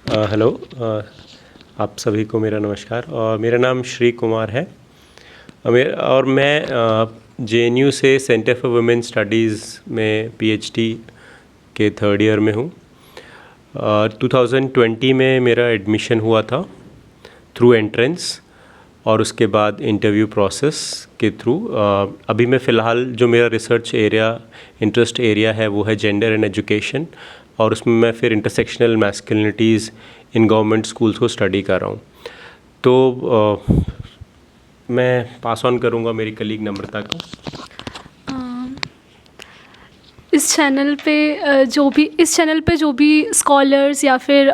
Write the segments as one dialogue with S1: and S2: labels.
S1: Hello. आप सभी को मेरा नमस्कार और मेरा नाम श्री कुमार है। और मैं जेएनयू से सेंटर फॉर वुमेन स्टडीज़ में पीएचडी के थर्ड ईयर में हूँ। 2020 में मेरा एडमिशन हुआ था थ्रू एंट्रेंस और उसके बाद इंटरव्यू प्रोसेस के थ्रू। अभी मैं फ़िलहाल जो मेरा रिसर्च एरिया इंटरेस्ट एरिया है वो है जेंडर एंड एजुकेशन, और उसमें मैं फिर इंटरसेक्शनल मैस्कुलिनिटीज़ इन गवर्नमेंट स्कूल्स को स्टडी कर रहा हूँ। तो मैं पास ऑन करूँगा मेरी कलीग नम्रता को।
S2: इस चैनल पे जो भी स्कॉलर्स या फिर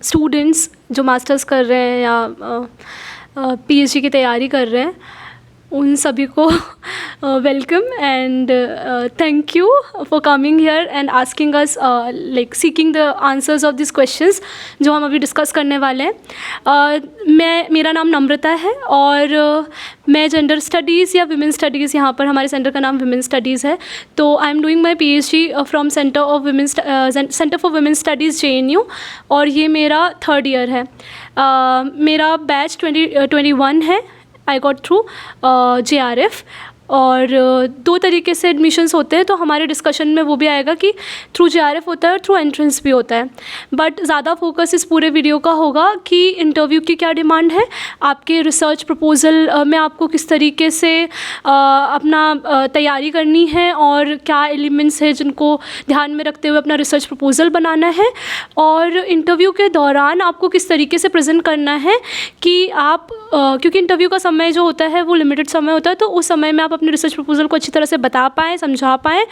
S2: स्टूडेंट्स जो मास्टर्स कर रहे हैं या पीएचडी की तैयारी कर रहे हैं, उन सभी को welcome and thank you for coming here and asking us like seeking the answers of this questions जो हम अभी डिस्कस करने वाले हैं। मेरा नाम नम्रता है और मैं जेंडर स्टडीज़ या विमेन स्टडीज़, यहाँ पर हमारे सेंटर का नाम विमेन स्टडीज़ है, तो I am doing my PhD from centre for women studies JNU, और ये मेरा थर्ड ईयर है। मेरा बैच 2021 है। आई गॉट थ्रू JRF, और दो तरीके से एडमिशन्स होते हैं, तो हमारे डिस्कशन में वो भी आएगा कि थ्रू JRF होता है और थ्रू एंट्रेंस भी होता है। बट ज़्यादा फोकस इस पूरे वीडियो का होगा कि इंटरव्यू की क्या डिमांड है, आपके रिसर्च प्रपोज़ल में आपको किस तरीके से अपना तैयारी करनी है और क्या एलिमेंट्स हैं जिनको ध्यान में रखते हुए अपना रिसर्च प्रपोज़ल बनाना है, और इंटरव्यू के दौरान आपको किस तरीके से प्रेजेंट करना है कि आप क्योंकि इंटरव्यू का समय जो होता है वो लिमिटेड समय होता है, तो उस समय में आप अपने रिसर्च प्रपोजल को अच्छी तरह से बता पाएँ, समझा पाएँ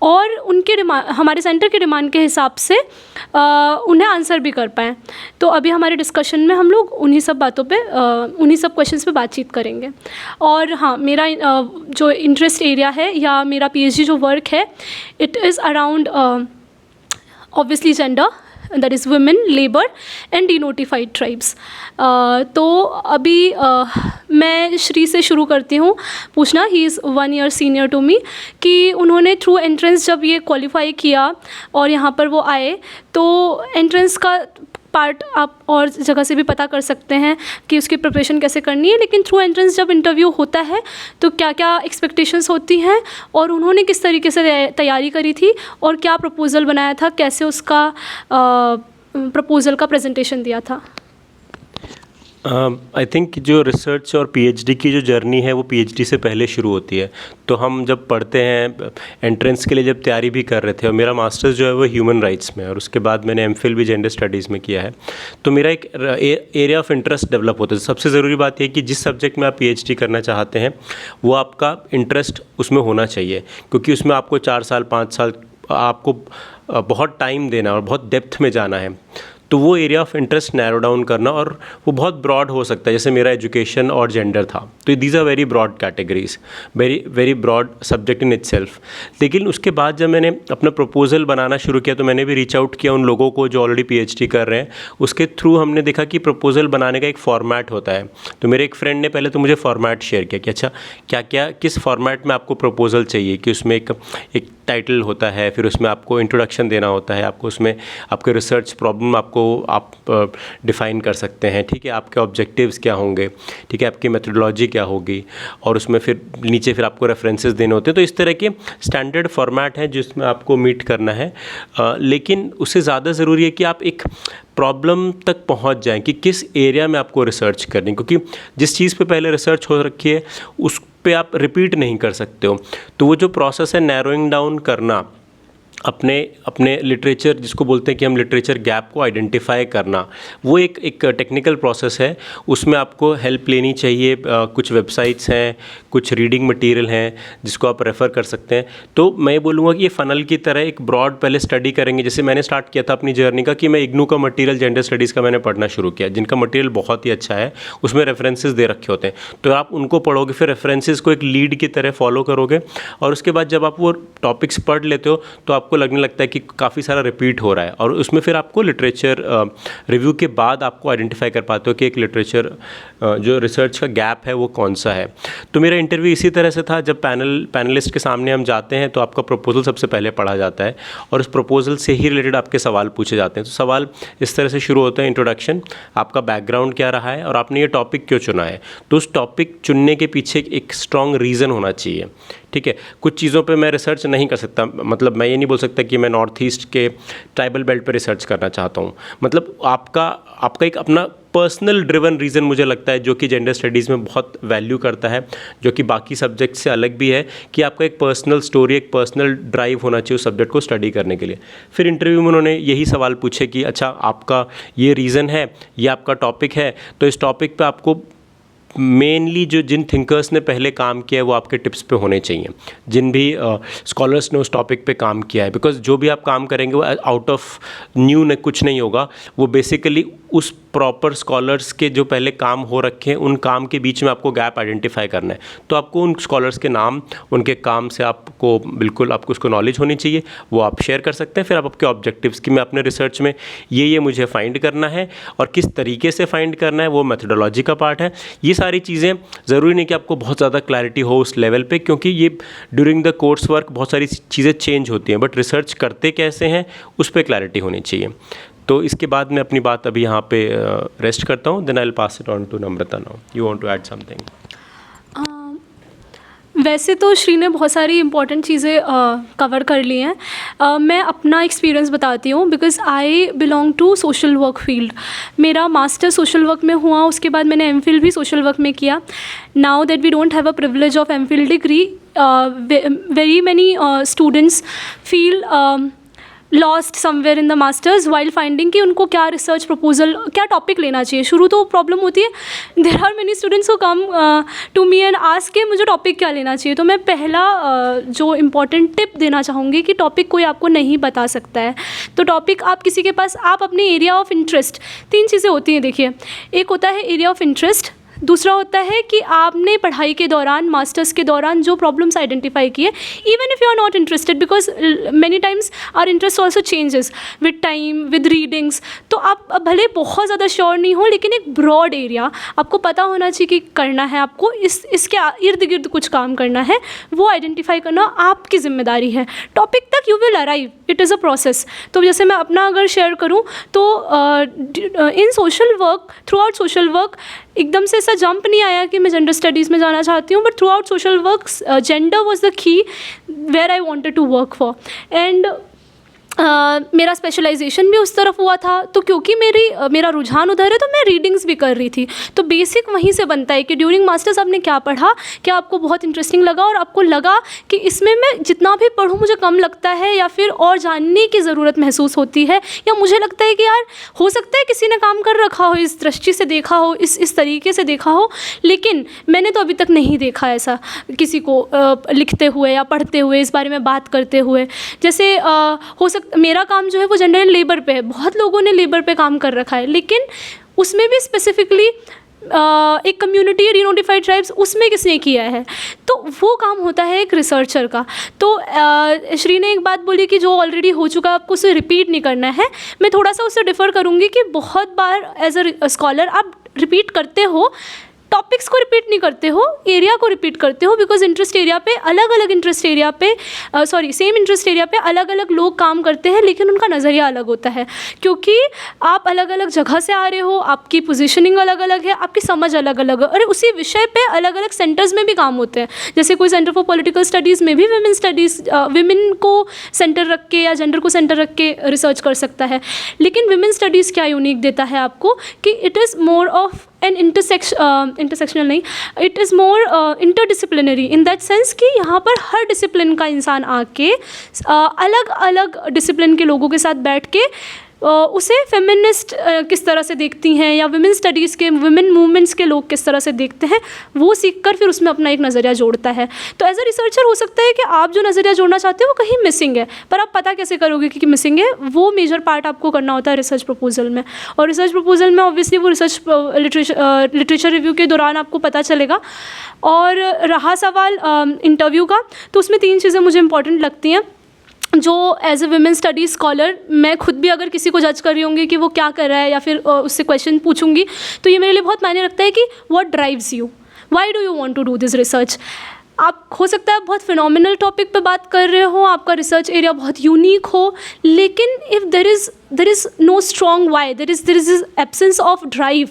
S2: और उनके हमारे सेंटर के डिमांड के हिसाब से उन्हें आंसर भी कर पाएँ। तो अभी हमारे डिस्कशन में हम लोग उन्हीं सब बातों पे उन्हीं सब क्वेश्चंस पे बातचीत करेंगे। और हाँ, मेरा जो इंटरेस्ट एरिया है या मेरा पीएचडी जो वर्क है, it is around obviously gender, that is women, labour and denotified tribes. तो अभी मैं श्री से शुरू करती हूँ पूछना। He is 1 year senior to me, कि उन्होंने थ्रू एंट्रेंस जब ये क्वालिफाई किया और यहाँ पर वो आए, तो एंट्रेंस का पार्ट आप और जगह से भी पता कर सकते हैं कि उसकी प्रिपरेशन कैसे करनी है, लेकिन थ्रू एंट्रेंस जब इंटरव्यू होता है तो क्या क्या एक्सपेक्टेशंस होती हैं और उन्होंने किस तरीके से तैयारी करी थी और क्या प्रपोज़ल बनाया था, कैसे उसका प्रपोज़ल का प्रेजेंटेशन दिया था।
S1: आई थिंक जो रिसर्च और पीएचडी की जो जर्नी है वो पीएचडी से पहले शुरू होती है। तो हम जब पढ़ते हैं, एंट्रेंस के लिए जब तैयारी भी कर रहे थे, और मेरा मास्टर्स जो है वो ह्यूमन राइट्स में है और उसके बाद मैंने एमफिल भी जेंडर स्टडीज़ में किया है, तो मेरा एक एरिया ऑफ इंटरेस्ट डेवलप होता है। सबसे ज़रूरी बात यह है कि जिस सब्जेक्ट में आप पीएचडी करना चाहते हैं वो आपका इंटरेस्ट उसमें होना चाहिए, क्योंकि उसमें आपको 4 साल 5 साल आपको बहुत टाइम देना और बहुत डेप्थ में जाना है। तो वो area of interest narrow down करना, और वो बहुत ब्रॉड हो सकता है, जैसे मेरा एजुकेशन और जेंडर था, तो these are very broad categories, very broad subject in itself. लेकिन उसके बाद जब मैंने अपना प्रपोजल बनाना शुरू किया तो मैंने भी रीच आउट किया उन लोगों को जो ऑलरेडी पीएचडी कर रहे हैं। उसके थ्रू हमने देखा कि प्रपोजल बनाने का एक फॉर्मेट होता है। तो मेरे एक फ्रेंड ने पहले तो मुझे फॉर्मेट शेयर किया कि अच्छा क्या क्या किस फॉर्मेट में आपको प्रपोजल चाहिए, कि उसमें एक टाइटल होता है, फिर उसमें आपको इंट्रोडक्शन देना होता है, आपको उसमें आपके रिसर्च प्रॉब्लम आप डिफ़ाइन कर सकते हैं, ठीक है, आपके ऑब्जेक्टिव्स क्या होंगे, ठीक है, आपकी मेथोडोलॉजी क्या होगी, और उसमें फिर नीचे फिर आपको रेफरेंसेस देने होते हैं। तो इस तरह के स्टैंडर्ड फॉर्मेट है जिसमें आपको मीट करना है। लेकिन उससे ज़्यादा ज़रूरी है कि आप एक प्रॉब्लम तक पहुंच जाएं कि किस एरिया में आपको रिसर्च करनी, क्योंकि जिस चीज़ पे पहले रिसर्च हो रखी है उस पे आप रिपीट नहीं कर सकते हो। तो वो जो प्रोसेस है नैरोइंग डाउन करना, अपने लिटरेचर, जिसको बोलते हैं कि हम लिटरेचर गैप को आइडेंटिफाई करना, वो एक टेक्निकल प्रोसेस है। उसमें आपको हेल्प लेनी चाहिए। कुछ वेबसाइट्स हैं, कुछ रीडिंग मटेरियल हैं जिसको आप रेफ़र कर सकते हैं। तो मैं बोलूँगा कि ये फ़नल की तरह एक ब्रॉड पहले स्टडी करेंगे। जैसे मैंने स्टार्ट किया था अपनी जर्नी का कि मैं इग्नू का मटेरियल जेंडर स्टडीज़ का मैंने पढ़ना शुरू किया, जिनका मटेरियल बहुत ही अच्छा है, उसमें रेफरेंसेस दे रखे होते हैं। तो आप उनको पढ़ोगे, फिर रेफरेंसेस को एक लीड की तरह फॉलो करोगे, और उसके बाद जब आप वो टॉपिक्स पढ़ लेते हो तो आपको आपको लगने लगता है कि काफ़ी सारा रिपीट हो रहा है, और उसमें फिर आपको लिटरेचर रिव्यू के बाद आपको आइडेंटिफाई कर पाते हो कि एक लिटरेचर जो रिसर्च का गैप है वो कौन सा है। तो मेरा इंटरव्यू इसी तरह से था, जब पैनलिस्ट के सामने हम जाते हैं तो आपका प्रपोजल सबसे पहले पढ़ा जाता है और उस प्रपोजल से ही रिलेटेड आपके सवाल पूछे जाते हैं। तो सवाल इस तरह से शुरू होते हैं, इंट्रोडक्शन, आपका बैकग्राउंड क्या रहा है और आपने ये टॉपिक क्यों चुना है। तो उस टॉपिक चुनने के पीछे एक स्ट्रॉन्ग रीज़न होना चाहिए, ठीक है। कुछ चीज़ों पे मैं रिसर्च नहीं कर सकता, मतलब मैं ये नहीं बोल सकता कि मैं नॉर्थ ईस्ट के ट्राइबल बेल्ट पे रिसर्च करना चाहता हूँ। मतलब आपका एक अपना पर्सनल ड्रिवन रीज़न मुझे लगता है, जो कि जेंडर स्टडीज़ में बहुत वैल्यू करता है, जो कि बाकी सब्जेक्ट से अलग भी है, कि आपका एक पर्सनल स्टोरी, एक पर्सनल ड्राइव होना चाहिए उस सब्जेक्ट को स्टडी करने के लिए। फिर इंटरव्यू में उन्होंने यही सवाल पूछे कि अच्छा आपका ये रीज़न है, ये आपका टॉपिक है, तो इस टॉपिक पे आपको मेनली जिन थिंकर्स ने पहले काम किया है वो आपके टिप्स पे होने चाहिए, जिन भी स्कॉलर्स ने उस टॉपिक पे काम किया है। बिकॉज जो भी आप काम करेंगे वो आउट ऑफ न्यू ने कुछ नहीं होगा, वो बेसिकली उस प्रॉपर स्कॉलर्स के जो पहले काम हो रखे हैं उन काम के बीच में आपको गैप आइडेंटिफाई करना है। तो आपको उन स्कॉलर्स के नाम, उनके काम से आपको बिल्कुल आपको उसको नॉलेज होनी चाहिए, वो आप शेयर कर सकते हैं। फिर आप आपके ऑब्जेक्टिव्स कि मैं अपने रिसर्च में ये मुझे फाइंड करना है और किस तरीके से फाइंड करना है, वो मेथोडोलॉजी का पार्ट है। ये सारी चीज़ें ज़रूरी नहीं कि आपको बहुत ज़्यादा क्लैरिटी हो उस लेवल पे, क्योंकि ये ड्यूरिंग द कोर्स वर्क बहुत सारी चीज़ें चेंज होती हैं, बट रिसर्च करते कैसे हैं उस पर क्लैरिटी होनी चाहिए। तो इसके बाद मैं अपनी बात अभी यहाँ पे रेस्ट करता हूँ, then I will pass it on to Namrata now. You want to add something?
S2: वैसे तो श्री ने बहुत सारी इंपॉर्टेंट चीज़ें कवर कर ली हैं। मैं अपना एक्सपीरियंस बताती हूँ, because I belong to social work field. मेरा मास्टर सोशल वर्क में हुआ, उसके बाद मैंने एमफिल भी सोशल वर्क में किया। Now that we don't have a privilege of MPhil degree, very many students feel lost somewhere in the masters while finding कि उनको क्या रिसर्च प्रपोजल, क्या टॉपिक लेना चाहिए। शुरू तो प्रॉब्लम होती है, there are many students who come to me and ask के मुझे टॉपिक क्या लेना चाहिए। तो मैं पहला जो इम्पॉर्टेंट टिप देना चाहूँगी कि टॉपिक कोई आपको नहीं बता सकता है, तो टॉपिक आप किसी के पास, आप अपने एरिया ऑफ इंटरेस्ट, 3 चीज़ें होती हैं देखिए, एक होता है एरिया ऑफ इंटरेस्ट, दूसरा होता है कि आपने पढ़ाई के दौरान, मास्टर्स के दौरान जो प्रॉब्लम्स आइडेंटिफाई किए, even if you are not interested, because many times our interest also changes with time, with readings. तो आप भले बहुत ज़्यादा श्योर नहीं हो, लेकिन एक ब्रॉड एरिया आपको पता होना चाहिए कि करना है आपको, इसके इर्द गिर्द कुछ काम करना है, वो आइडेंटिफाई करना आपकी जिम्मेदारी है। टॉपिक तक you will arrive, it is a process. तो जैसे मैं अपना अगर शेयर करूँ तो in social work, throughout social work एकदम से ऐसा जंप नहीं आया कि मैं जेंडर स्टडीज़ में जाना चाहती हूँ, but throughout social work gender was the key where I wanted to work for. And मेरा स्पेशलाइजेशन भी उस तरफ हुआ था, तो क्योंकि मेरा रुझान उधर है तो मैं रीडिंग्स भी कर रही थी। तो बेसिक वहीं से बनता है कि ड्यूरिंग मास्टर्स आपने क्या पढ़ा, क्या आपको बहुत इंटरेस्टिंग लगा और आपको लगा कि इसमें मैं जितना भी पढ़ूँ मुझे कम लगता है, या फिर और जानने की ज़रूरत महसूस होती है, या मुझे लगता है कि यार हो सकता है किसी ने काम कर रखा हो, इस दृष्टि से देखा हो, इस तरीके से देखा हो, लेकिन मैंने तो अभी तक नहीं देखा ऐसा किसी को लिखते हुए या पढ़ते हुए, इस बारे में बात करते हुए। जैसे हो सकता मेरा काम जो है वो जेंडर एंड लेबर पे है, बहुत लोगों ने लेबर पे काम कर रखा है, लेकिन उसमें भी स्पेसिफिकली एक कम्युनिटी डिनोटिफाइड ट्राइब्स, उसमें किसने किया है, तो वो काम होता है एक रिसर्चर का। तो श्री ने एक बात बोली कि जो ऑलरेडी हो चुका है आपको उसे रिपीट नहीं करना है। मैं थोड़ा सा उससे डिफ़र करूँगी कि बहुत बार एज अ स्कॉलर आप रिपीट करते हो, टॉपिक्स को रिपीट नहीं करते हो, एरिया को रिपीट करते हो, बिकॉज इंटरेस्ट एरिया पे अलग अलग इंटरेस्ट एरिया पे सेम इंटरेस्ट एरिया पे अलग अलग लोग काम करते हैं, लेकिन उनका नज़रिया अलग होता है, क्योंकि आप अलग अलग जगह से आ रहे हो, आपकी पोजीशनिंग अलग अलग है, आपकी समझ अलग अलग है, और उसी विषय पे अलग अलग सेंटर्स में भी काम होते हैं। जैसे कोई सेंटर फॉर पॉलिटिकल स्टडीज़ में भी विमेन स्टडीज़, विमेन को सेंटर रख के या जेंडर को सेंटर रख के रिसर्च कर सकता है। लेकिन विमेन स्टडीज़ क्या यूनिक देता है आपको कि it is more of an intersectional नहीं, it is more interdisciplinary in that sense कि यहाँ पर हर डिसिप्लिन का इंसान आके अलग अलग डिसिप्लिन के लोगों के साथ बैठ के उसे फेमिनिस्ट किस तरह से देखती हैं, या विमेन स्टडीज़ के, विमेन मूवमेंट्स के लोग किस तरह से देखते हैं, वो सीखकर फिर उसमें अपना एक नज़रिया जोड़ता है। तो एज अ रिसर्चर हो सकता है कि आप जो नज़रिया जोड़ना चाहते हो वो कहीं मिसिंग है, पर आप पता कैसे करोगे कि मिसिंग है, वो मेजर पार्ट आपको करना होता है रिसर्च प्रपोजल में। और रिसर्च प्रपोजल में ऑब्वियसली वो रिसर्च लिटरेचर रिव्यू के दौरान आपको पता चलेगा। और रहा सवाल इंटरव्यू का, तो उसमें 3 चीज़ें मुझे इंपॉर्टेंट लगती हैं। जो as a women studies scholar मैं खुद भी अगर किसी को जज कर रही होंगी कि वो क्या कर रहा है या फिर उससे क्वेश्चन पूछूंगी, तो ये मेरे लिए बहुत मायने रखता है कि what drives you, why do you want to do this research. आप हो सकता है बहुत फिनोमिनल टॉपिक पे बात कर रहे हो, आपका रिसर्च एरिया बहुत यूनिक हो, लेकिन if there is no strong why, there is absence of drive,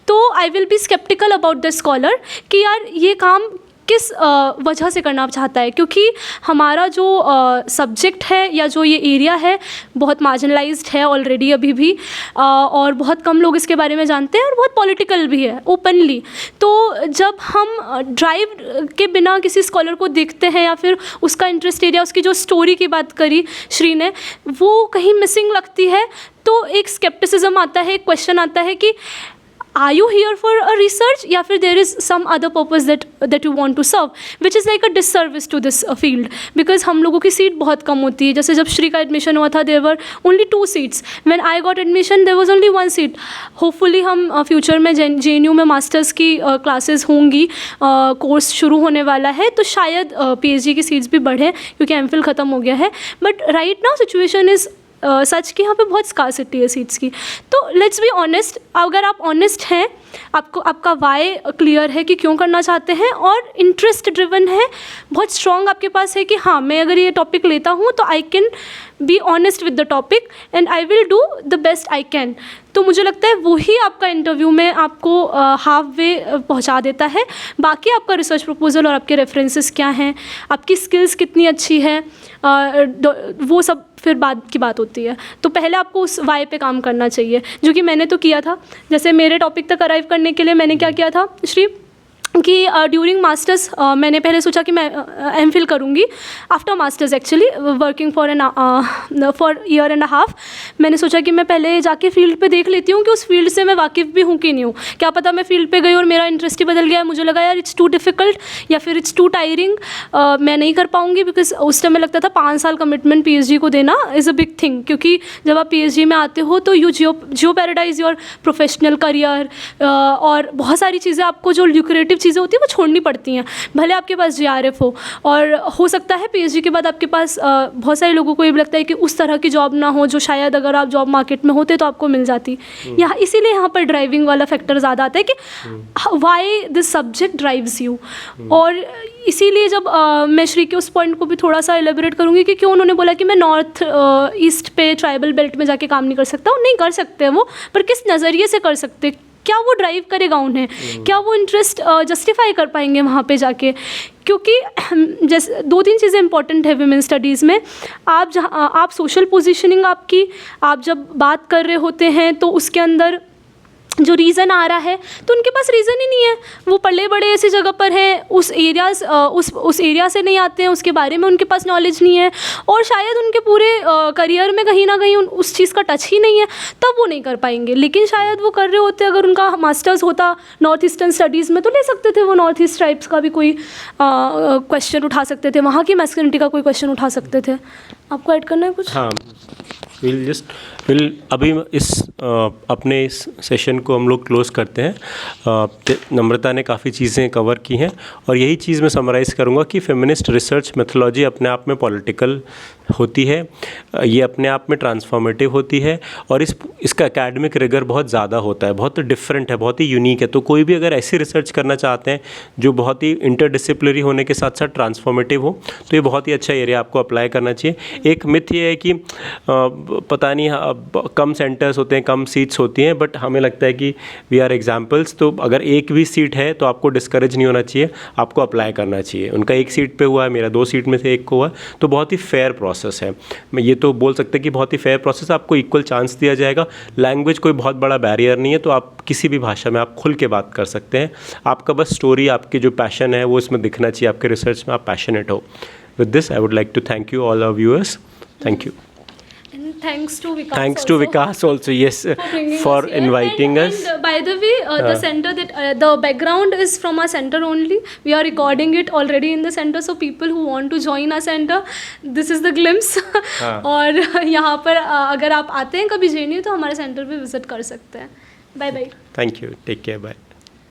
S2: तो I will be skeptical about the scholar कि यार ये काम किस वजह से करना चाहता है, क्योंकि हमारा जो सब्जेक्ट है या जो ये एरिया है बहुत मार्जिनलाइज्ड है ऑलरेडी अभी भी, और बहुत कम लोग इसके बारे में जानते हैं और बहुत पॉलिटिकल भी है ओपनली। तो जब हम ड्राइव के बिना किसी स्कॉलर को देखते हैं या फिर उसका इंटरेस्ट एरिया, उसकी जो स्टोरी की बात करी श्री ने, वो कहीं मिसिंग लगती है, तो एक स्केप्टिसिज्म आता है, एक क्वेश्चन आता है कि are you here for a research या फिर there is some other purpose that you want to serve, which is like a disservice to this field, because हम लोगों की सीट बहुत कम होती है। जैसे जब श्री का एडमिशन हुआ था there were only 2 seats, when I got admission there was only 1 seat। Hopefully हम फ्यूचर में JNU में मास्टर्स की क्लासेस होंगी, कोर्स शुरू होने वाला है, तो शायद PhD की सीट्स भी बढ़ें क्योंकि MPhil ख़त्म हो गया है, but right now situation is such कि यहाँ पे बहुत स्कार्सिटी है सीट्स की। तो लेट्स बी ऑनेस्ट, अगर आप ऑनेस्ट हैं, आपको आपका वाई क्लियर है कि क्यों करना चाहते हैं और इंटरेस्ट ड्रिवन है, बहुत स्ट्रॉन्ग आपके पास है कि हाँ मैं अगर ये टॉपिक लेता हूँ तो I can be honest with the topic and I will do the best I can, तो मुझे लगता है वही आपका इंटरव्यू में आपको हाफ वे पहुंचा देता है। बाकी आपका रिसर्च प्रपोजल और आपके रेफरेंसेस क्या हैं, आपकी स्किल्स कितनी अच्छी है, वो सब फिर बाद की बात होती है। तो पहले आपको उस वाई पे काम करना चाहिए, जो कि मैंने तो किया था। जैसे मेरे टॉपिक तक अराइव करने के लिए मैंने क्या किया था श्री, कि ड्यूरिंग मास्टर्स मैंने पहले सोचा कि मैं MPhil करूँगी। After masters actually working for year and half, मैंने सोचा कि मैं पहले जाके फील्ड पे देख लेती हूँ कि उस फील्ड से मैं वाकिफ़ भी हूँ कि नहीं हूँ। क्या पता मैं फील्ड पे गई और मेरा इंटरेस्ट ही बदल गया, मुझे लगा यार इट्स टू डिफ़िकल्ट या फिर इट्स टू टायरिंग, मैं नहीं कर पाऊँगी, बिकॉज उस टाइम में लगता था 5 साल कमिटमेंट PhD को देना इज़ अ बिग थिंग, क्योंकि जब आप PhD में आते हो तो you Jio paradise your professional career, और बहुत सारी चीज़ें आपको जो ल्यूक्रेटिव चीज़ें होती हैं वो छोड़नी पड़ती हैं, भले आपके पास JRF हो। और हो सकता है PhD के बाद आपके पास बहुत सारे लोगों को ये भी लगता है कि उस तरह की जॉब ना हो जो शायद अगर आप जॉब मार्केट में होते तो आपको मिल जाती। यहाँ इसीलिए यहाँ पर ड्राइविंग वाला फैक्टर ज़्यादा आता है कि why this subject drives you. और इसीलिए जब मैं श्री के उस पॉइंट को भी थोड़ा सा एलेबोरेट करूँगी कि क्यों उन्होंने बोला कि मैं नॉर्थ ईस्ट पे ट्राइबल बेल्ट में जाके काम नहीं कर सकता हूँ, नहीं कर सकते वो, पर किस नज़रिए से कर सकते, क्या वो ड्राइव करेगा उन्हें, क्या वो इंटरेस्ट जस्टिफाई कर पाएंगे वहाँ पे जाके। क्योंकि जैसे 2-3 चीज़ें इंपॉर्टेंट है वुमेन स्टडीज़ में। आप जहाँ आप सोशल पोजीशनिंग आपकी, आप जब बात कर रहे होते हैं तो उसके अंदर जो रीज़न आ रहा है तो उनके पास रीज़न ही नहीं है, वो पले बड़े ऐसी जगह पर हैं, उस एरिया से नहीं आते हैं, उसके बारे में उनके पास नॉलेज नहीं है, और शायद उनके पूरे करियर में कहीं ना कहीं उस चीज़ का टच ही नहीं है, तब वो नहीं कर पाएंगे। लेकिन शायद वो कर रहे होते, अगर उनका मास्टर्स होता नॉर्थ ईस्टर्न स्टडीज़ में तो ले सकते थे, वो नॉर्थ ईस्ट ट्राइब्स का भी कोई क्वेश्चन उठा सकते थे, वहाँ की मैस्कुलिनिटी का कोई क्वेश्चन उठा सकते थे। आपको ऐड करना है कुछ?
S1: हाँ, अभी इस अपने इस सेशन को हम लोग क्लोज़ करते हैं। नम्रता ने काफ़ी चीज़ें कवर की हैं और यही चीज़ मैं समराइज़ करूँगा कि फेमिनिस्ट रिसर्च मेथोलॉजी अपने आप में पॉलिटिकल होती है, ये अपने आप में ट्रांसफॉर्मेटिव होती है, और इसका एकेडमिक रिगर बहुत ज़्यादा होता है, बहुत डिफरेंट है, बहुत ही यूनिक है। तो कोई भी अगर ऐसी रिसर्च करना चाहते हैं जो बहुत ही इंटरडिसिप्लिनरी होने के साथ साथ ट्रांसफॉर्मेटिव हो, तो ये बहुत ही अच्छा एरिया आपको अप्लाई करना चाहिए। एक मिथ ये है कि पता नहीं कम सेंटर्स होते हैं, कम सीट्स होती हैं, बट हमें लगता है कि वी आर एग्जाम्पल्स। तो अगर एक भी सीट है तो आपको डिस्करेज नहीं होना चाहिए, आपको अप्लाई करना चाहिए। उनका 1 सीट पे हुआ है, मेरा 2 सीट में से 1 को हुआ, तो बहुत ही फेयर प्रोसेस है। मैं ये तो बोल सकते हैं कि बहुत ही फेयर प्रोसेस, आपको इक्वल चांस दिया जाएगा। लैंग्वेज कोई बहुत बड़ा बैरियर नहीं है, तो आप किसी भी भाषा में आप खुल के बात कर सकते हैं। आपका बस स्टोरी, आपकी जो पैशन है वो इसमें दिखना चाहिए, आपके रिसर्च में आप पैशनेट हो। With this I would like to thank you all our viewers. Thank you.
S2: Thanks to
S1: Vikas also, yes, for inviting us.
S2: And by the way, the center that the background is from our center only. We are recording it already in the center, so people who want to join our center, this is the glimpse. और यहाँ पर अगर आप आते हैं कभी JNU तो हमारे सेंटर पे विजिट कर सकते हैं। Bye bye.
S1: Thank you. Take care. Bye.